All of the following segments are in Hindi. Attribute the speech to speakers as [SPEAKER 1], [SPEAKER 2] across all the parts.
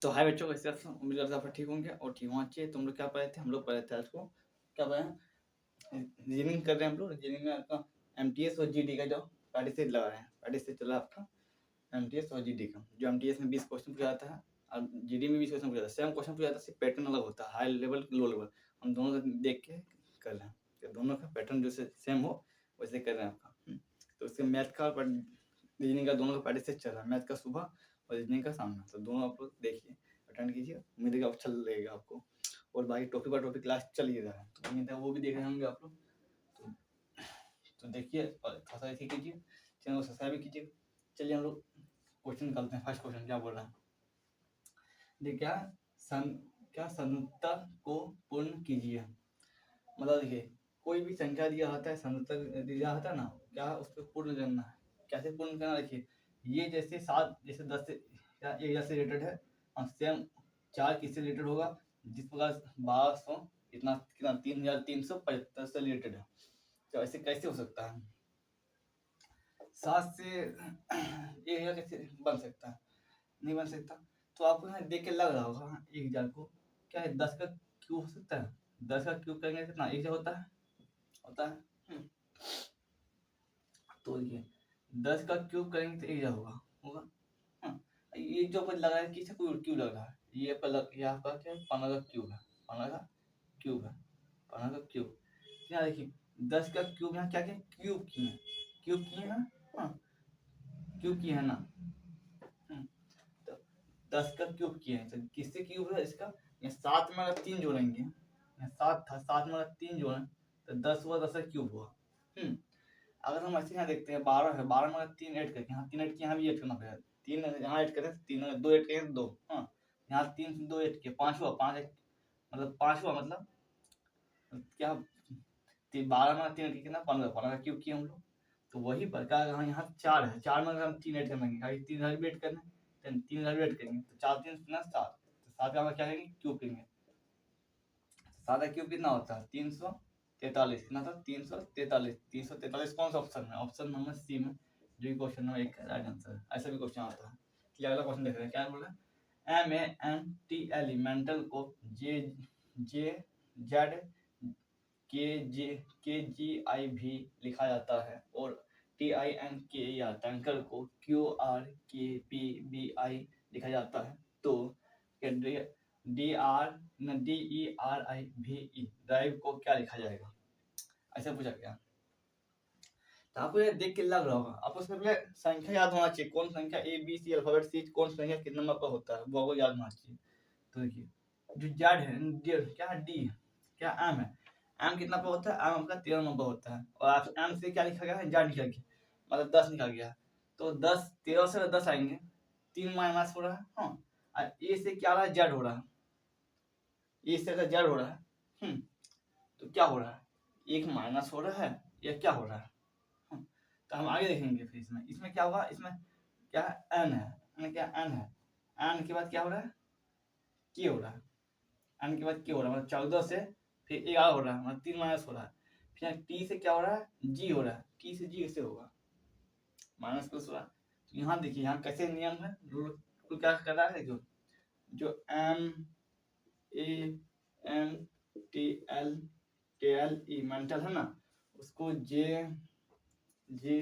[SPEAKER 1] तो हाय बच्चों, कैसे आप सब? उम्मीद करता हूँ आप ठीक होंगे और ठीक होना चाहिए। तुम लोग क्या पढ़े थे? हम लोग पढ़े थे आज को क्या पढ़े हैं? रीजनिंग कर रहे हैं हम लोग। रीजनिंग में आपका एमटीएस और जीडी का जो प्रैक्टिस लगा रहे हैं, प्रैक्टिस चल रहा है आपका एमटीएस और जीडी का। जो एमटीएस में 20 क्वेश्चन पूछा जाता है और जीडी में 20 क्वेश्चन पूछा जाता है। सेम क्वेश्चन पूछा जाता है, सिर्फ पैटर्न अलग होता है, हाई लेवल लो लेवल। हम दोनों का देख के कर रहे हैं कि दोनों का पैटर्न जो सेम हो वैसे कर रहे हैं आपका। तो उसके मैथ का और रीजनिंग का दोनों का प्रैक्टिस चल रहा है। मैथ का सुबह और रीजनिंग का सामना, तो दोनों आप लोग देखिए, अटेंड कीजिए। उम्मीद है कि अच्छा लगेगा आपको। और बाकी टॉपिक बाय टॉपिक क्लास चल ही रहा है, तो उम्मीद है वो भी देख रहे होंगे आप लोग। तो देखिए और थोड़ा सा ऐसे कीजिए, चैनल को सब्सक्राइब भी कीजिए। चलिए हम लोग क्वेश्चन निकालते हैं। फर्स्ट क्वेश्चन क्या बोल रहा है, देखिए क्या संयुक्ता को पूर्ण कीजिए। मतलब देखिए, कोई भी संख्या दिया होता है, संयुक्ता दिया होता है ना, क्या उस पर पूर्ण करना है। कैसे पूर्ण करना, देखिए ये जैसे 7 जैसे 10 से या 1000 से रिलेटेड है, और सेम 4 किससे रिलेटेड होगा, जिस प्रकार 1200 इतना कितना 3375 से रिलेटेड है। तो ऐसे कैसे हो सकता है? 7 से 1000 कैसे बन सकता है? नहीं बन सकता। तो आपको यहाँ देख के लग रहा होगा 1000 को क्या है, 10 का क्यूब हो सकता है। 10 का क्यूब करेंगे कितना 1000 होता है। तो देखिए 10 का क्यूब करेंगे तो 1000 होगा होगा। हाँ, ये जो अपन लगा है किसका क्यूब लग रहा है, ये आपका क्या है, 15 का क्यूब है। 15 का क्यूब है, 15 का क्यूब। यहाँ देखिए 10 का क्यूब, यहाँ क्या क्या क्यूब किए हैं, क्यूब किए हैं। हाँ, क्यूब किए हैं ना। तो 10 का क्यूब किए हैं, तो किससे क्यूब है इसका, यहाँ 7 में अगर 3 जोड़ेंगे, यहाँ 7 था, 7 में अगर 3 जोड़ें तो 10 हुआ, 10 का क्यूब हुआ। अगर हम ऐसे यहाँ देखते हैं 12 है, 12 में 3 ऐड करके, यहाँ 3 ऐड किए, यहाँ भी ऐड करना पड़ेगा। 3 यहाँ ऐड करें, 3 2 ऐड करें 2, हाँ यहाँ 3 से 2 ऐड किए, 5 हुआ, 5 मतलब 5 हुआ, मतलब क्या 12 में 3 ऐड किए कितना 15, 15 का क्यूब किए हम लोग। तो वही प्रकार यहाँ 4 है, 4 में अगर हम 3 ऐड करेंगे, 3 इधर भी ऐड करना है, 3 इधर भी ऐड करेंगे, तो 4 3 7, तो 7 का हम क्या करेंगे, क्यूब करेंगे। 7 का क्यूब कितना होता है 343, कितना था 343। 343 कौन सा ऑप्शन है, ऑप्शन नंबर सी में, जो क्वेश्चन नंबर 1 का राइट आंसर है। ऐसा भी क्वेश्चन आता है। चलिए अगला क्वेश्चन देख रहे हैं, क्या बोल रहा है, MANTL मेंटल को जे जे जेड के जी आई भी लिखा जाता है, और TINK या टैंकर को QRKPBI लिखा जाता है। तो DERIVE ड्राइव को क्या लिखा जाएगा, ऐसा पूछा गया। तो आपको ये देख के लग रहा होगा, आपको सबसे पहले संख्या याद होना चाहिए, कौन संख्या ABC अल्फाबेट सी कौन संख्या कितने नंबर पर होता है, वो आपको याद होना चाहिए। तो देखिए जो जेड है, क्या डी है, क्या एम है, एम कितना पर होता है, एम आपका 13 नंबर होता है। और आप एम से क्या लिखा गया है, जेड लिखा गया, मतलब 10 लिखा गया। तो 10 13 से 10 आएंगे, 3 माइनस हो रहा है। हाँ, और ए से क्या रहा है, जेड हो रहा है, ए से जेड हो रहा है। तो क्या हो रहा है, एक माइनस हो रहा है या क्या हो रहा है। तो हम आगे देखेंगे फिर इसमें क्या होगा, इसमें क्या एन है, क्या एन है, एन के बाद क्या हो रहा है, के हो रहा है। एन के बाद के हो रहा है, मतलब 14 से फिर 11 हो रहा है, मतलब 3 माइनस हो रहा है। फिर टी से क्या हो रहा है, जी हो रहा है, टी से जी कैसे होगा, माइनस प्लस हो रहा है। तो यहाँ देखिए, यहाँ कैसे नियम है, रूल क्या कर रहा है, जो MENTAL मेंटल है ना, उसको जे जे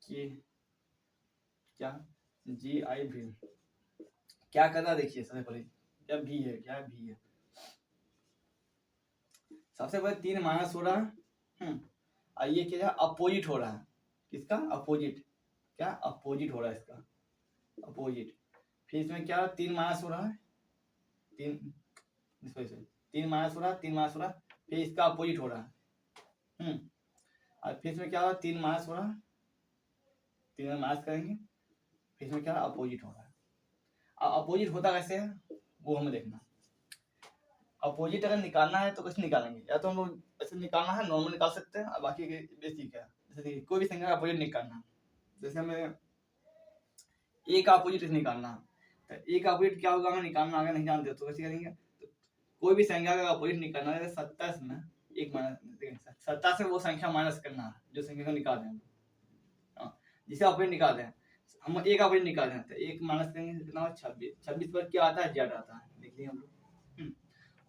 [SPEAKER 1] के क्या GIV क्या करना, देखिए सबसे पहले क्या भी है, क्या भी है, सबसे पहले 3 माइनस हो रहा है। और ये क्या है, अपोजिट हो रहा है, किसका अपोजिट, क्या अपोजिट हो रहा है इसका, अपोजिट। फिर इसमें क्या 3 माइनस हो रहा है, 3 3 माइनस हो रहा है, 3 माइनस हो रहा है, फिर इसका अपोजिट हो रहा है। और फिर इसमें क्या हो रहा है, 3 माइनस हो रहा है, 3 में माइनस करेंगे, फिर इसमें क्या अपोजिट हो रहा है। अब अपोजिट होता कैसे है वो हमें देखना। अपोजिट अगर निकालना है तो कैसे निकालेंगे, या तो हम लोग ऐसे निकालना है, नॉर्मल निकाल सकते हैं, और बाकी बेसिक है। जैसे देखिए कोई भी संख्या का अपोजिट निकालना है, जैसे हमें ए का अपोजिट निकालना है, तो ए का अपोजिट क्या होगा हमें निकालना, आगे नहीं जानते तो कैसे करेंगे। तो कोई भी संख्या का अपोजिट निकालना है, 27 में एक माइनस, 27 से वो संख्या माइनस करना है जो संख्या को निकाल दें, जिसे अपोजिट निकाल दें। हम ए का अपोजिट निकाल रहे हैं, 1 माइनस करेंगे कितना होगा 26, 26 पर क्या आता है जेड आता है, देख लिए हम लोग।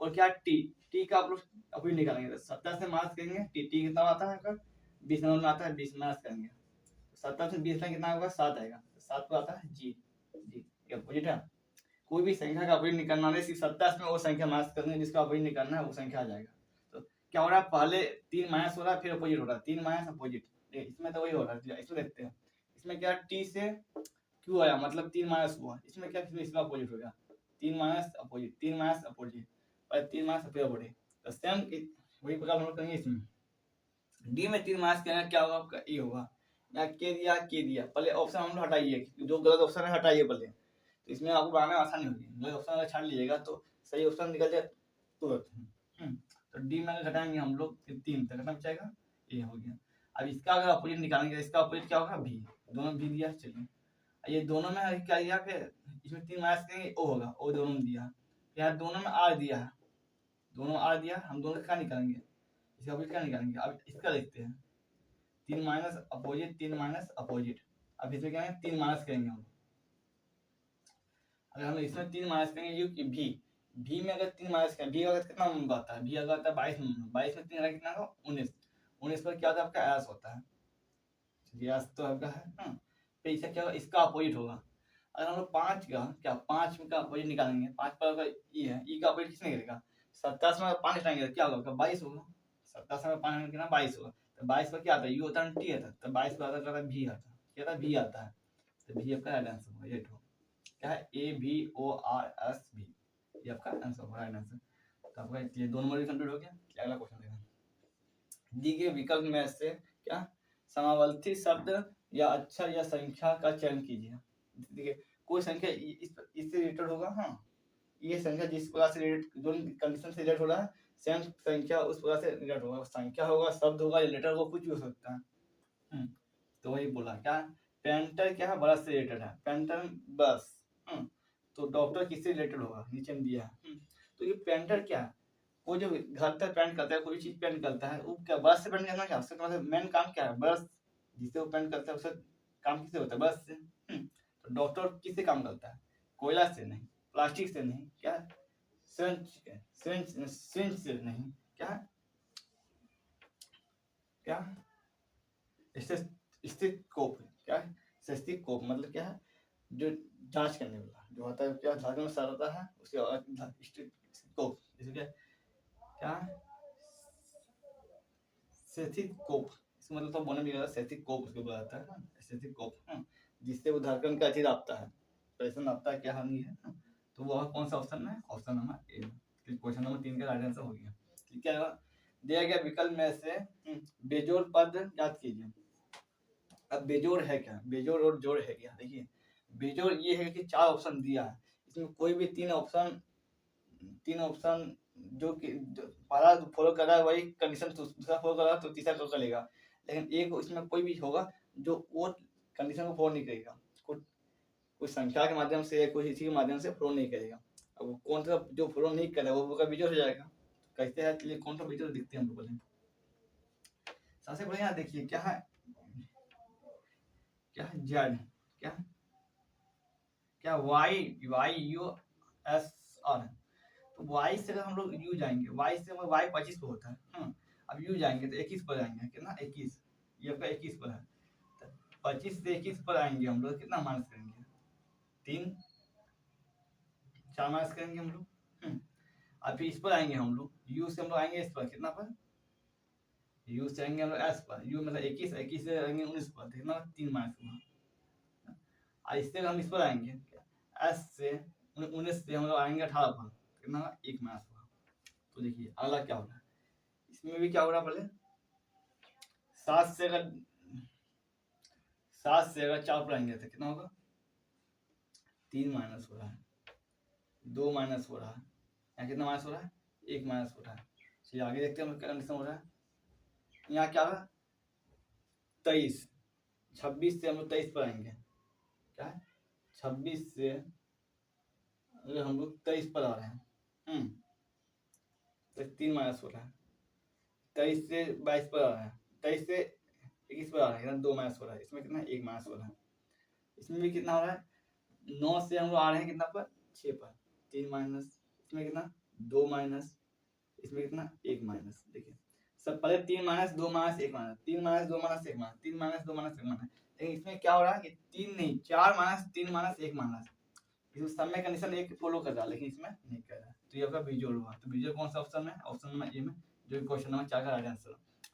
[SPEAKER 1] और क्या टी का आप लोग अपोजिट निकालेंगे तो 70 से माइनस करेंगे टी कितना आता है आपका 20 नंबर में आता है, 20 माइनस करेंगे 70 से 20 में कितना होगा 7 आएगा, 7 को आता है जी, ये अपोजिट है। कोई भी संख्या का अपोजिट निकालना है, सिर्फ 70 में वो संख्या माइनस करनी है जिसका अपोजिट निकालना है वो संख्या आ जाएगा। तो क्या हो रहा है, पहले 3 माइनस हो रहा है फिर अपोजिट हो रहा है, 3 माइनस अपोजिट, इसमें तो वही हो रहा है, इसमें देखते हैं। इसमें क्या टी से क्यू आया मतलब 3 माइनस हुआ, इसमें क्या इसमें अपोजिट हो गया, 3 माइनस अपोजिट, 3 माइनस अपोजिट और 3 माइनस अपोजिट। तो सेम वही प्रकार हम लोग करेंगे इसमें। डी में 3 माइनस करेंगे क्या होगा आपका ए होगा, या के दिया पहले ऑप्शन हम लोग हटाइए, जो गलत ऑप्शन है हटाइए पहले, तो इसमें आपको बनाने में आसानी होगी, गलत ऑप्शन अगर छाड़ लीजिएगा तो सही ऑप्शन निकल जाए तुरंत। तो डी में घटाएंगे हम लोग 3 तक कितना बचाएगा ए हो गया। अब इसका अगर अपोजिट निकालेंगे, इसका अपोजिट क्या होगा भी, दोनों भी दिया, चलिए ये दोनों में क्या दिया, फिर इसमें 3 माइनस करेंगे ओ होगा, ओ दोनों में दिया, यहाँ दोनों में आर दिया है, दोनों आर दिया, हम दोनों क्या निकालेंगे, इसका अपोजिट क्या निकालेंगे। अब इसका देखते हैं, 3 माइनस अपोजिट, 3 माइनस अपोजिट। अब इसमें क्या है 3 माइनस करेंगे हम, अगर हम इसमें 3 माइनस करेंगे यू की भी में अगर 3 माइनस करें, भी अगर कितना नंबर आता है, भी अगर आता है 22 नंबर, 22 में 3 कितना होगा 19, 19 पर क्या होता है आपका एस होता है, एस तो आपका है ना। फिर इसका क्या होगा, इसका अपोजिट होगा। अगर हम लोग 5 का क्या 5 का अपोजिट निकालेंगे, 5 पर अगर ई है, ई का अपोजिट किसने गिरेगा, 27 में 5 हटाएंगे क्या होगा 22 होगा, 27 में 5 कितना 22 होगा, तो 22 पर क्या आता है यू होता है टी आता है, तो 22 पर आता है भी आता है, क्या आता है भी आता है, तो भी आपका राइट आंसर होगा, ये क्या है A B O R S B, ये आपका आंसर होगा, राइट आंसर। तो आपका ये दोनों मॉड्यूल कंप्लीट हो गया। अगला क्वेश्चन देखना, दी गए विकल्प में से क्या समावर्ती शब्द या अक्षर या संख्या का चयन कीजिए। देखिए कोई संख्या इससे रिलेटेड होगा, हाँ ये संख्या जिस प्रकार से जो कंडीशन से रिलेटेड हो रहा है, सेम संख्या उस प्रकार से रिलेटेड होगा, संख्या होगा, शब्द होगा या लेटर होगा, कुछ भी हो सकता है। तो वही बोला क्या पेंटर क्या है, ब्रश से रिलेटेड है, पेंटर ब्रश। तो डॉक्टर किससे रिलेटेड होगा, नीचे में दिया है। तो ये पेंटर क्या है, वो जो घर तक पेंट करता है, कोई चीज पेंट करता है, वो क्या ब्रश से पेंट करना, क्या उसका मतलब मेन काम क्या है, ब्रश जिससे वो पेंट करता है, उसका काम किससे होता है, ब्रश से। तो डॉक्टर किससे काम करता है, कोयला से नहीं, प्लास्टिक से नहीं, क्या सिंच से नहीं, क्या क्या स्टेथोस्कोप, क्या है स्टेथोस्कोप मतलब क्या है, जो जांच करने वाला जो होता है, क्या धागे में सर होता है उसके स्टेथोस्कोप, जैसे क्या स्टेथोस्कोप, इसका मतलब तो बोलने भी स्टेथोस्कोप उसके बाद आता है ना, स्टेथोस्कोप, जिससे वो धड़कन का अच्छी नापता है, प्रेशर नापता है, क्या हानि है। तो वो कौन सा ऑप्शन है, option number A. Question number 3 का राइट आंसर हो गया। ठीक है, दिया गया विकल्प में से बेजोड़ पद याद कीजिए। अब बेजोड़ है क्या, बेजोड़ और जोड़ है क्या, देखिए बेजोड़ ये है कि 4 ऑप्शन दिया है, इसमें कोई भी 3 ऑप्शन जो कि पहला फॉलो कर रहा है वही कंडीशन, दूसरा फॉलो कर रहा है तो तीसरा फॉलो करेगा, लेकिन एक इसमें कोई भी होगा जो वो कंडीशन को फॉलो नहीं करेगा, कोई संख्या के माध्यम से, कोई इसी के माध्यम से फॉलो नहीं करेगा। अब वो कौन सा जो फॉलो नहीं करे वो का बेजोड़ हो जाएगा। कैसे है, चलिए कौन सा बेजोड़ दिखते हैं हम लोग। सबसे पहले यहाँ देखिए क्या है, जेड, क्या Y Y U S R, तो वाई से अगर हम लोग यू जाएंगे, वाई से वाई 25 पे होता है। अब यू जाएंगे तो 21 पर आएंगे, कितना 21, ये आपका 21 पर है, 25 से 21 पर आएंगे हम लोग, कितना माइनस करेंगे 3, 4 माइनस करेंगे हम लोग। अब फिर इस पर आएंगे हम लोग, यू से हम लोग आएंगे इस पर, कितना पर यू से आएंगे हम लोग एस पर, यू मतलब 21, 21 से आएंगे 19 पर, कितना 3 माइनस हुआ। और इससे हम इस पर आएंगे एस से 19 से हम लोग आएंगे 18 पर, कितना 1 माइनस हुआ। तो देखिए अगला क्या हो रहा है, इसमें भी क्या हो रहा है, पहले 7 से अगर 4 पर आएंगे तो कितना होगा 3 माइनस हो रहा है, 2 माइनस हो रहा है, यहाँ कितना माइनस हो रहा है 1 माइनस हो रहा है। चलिए आगे देखते हैं क्या कंडीशन हो रहा है। यहाँ क्या होगा 23, 26 से हम लोग 23 पर आएंगे, क्या है 26 से अगर हम लोग 23 पर आ रहे हैं, तो 3 माइनस हो रहा है, 23 से 22 पर आ रहे हैं, 23 से 21 पर आ रहे हैं, 2 माइनस हो रहा है, इसमें कितना 1 माइनस हो रहा है। इसमें भी कितना हो रहा है, 9 से हम लोग आ रहे हैं कितना पर, 6 पर, 3 माइनस, इसमें कितना 2 माइनस, इसमें कितना 1 माइनस। देखिए सब पहले 3 minus 2 minus 1 minus, 3 minus 2 minus 1 minus, 3 minus 2 minus 1 minus, लेकिन इसमें क्या हो रहा है कि 3 नहीं 4 माइनस 3 माइनस 1 माइनस, इसमें सब में कंडीशन एक फॉलो कर रहा है लेकिन इसमें नहीं कर रहा है, तो ये आपका विजुअल हुआ। तो विजुअल कौन सा ऑप्शन है, ऑप्शन नंबर ए में, जो क्वेश्चन नंबर 4 का राइट आंसर।